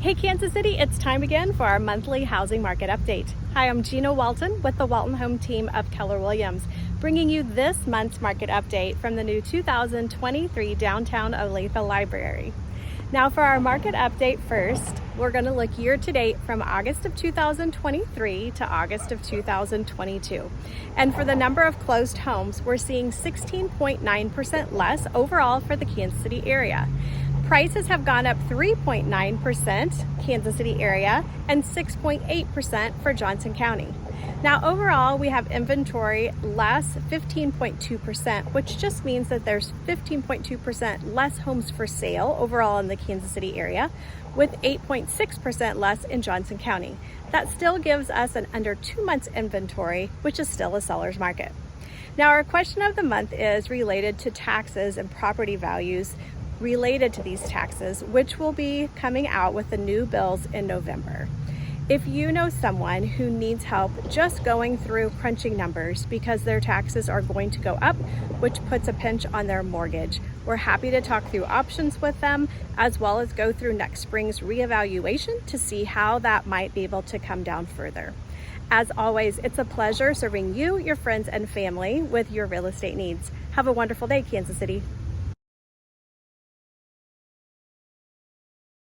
Hey Kansas City, it's time again for our monthly housing market update. Hi, I'm Gina Walton with the Walton Home team of Keller Williams, bringing you this month's market update from the new 2023 downtown Olathe Library. Now for our market update first, we're going to look year to date from August of 2023 to August of 2022. And for the number of closed homes, we're seeing 16.9% less overall for the Kansas City area. Prices have gone up 3.9% Kansas City area and 6.8% for Johnson County. Now overall, we have inventory less 15.2%, which just means that there's 15.2% less homes for sale overall in the Kansas City area, with 8.6% less in Johnson County. That still gives us an under 2 months inventory, which is still a seller's market. Now our question of the month is related to taxes and property values related to these taxes, which will be coming out with the new bills in November. If you know someone who needs help just going through crunching numbers because their taxes are going to go up, which puts a pinch on their mortgage, we're happy to talk through options with them, as well as go through next spring's reevaluation to see how that might be able to come down further. As always, it's a pleasure serving you, your friends, and family with your real estate needs. Have a wonderful day, Kansas City.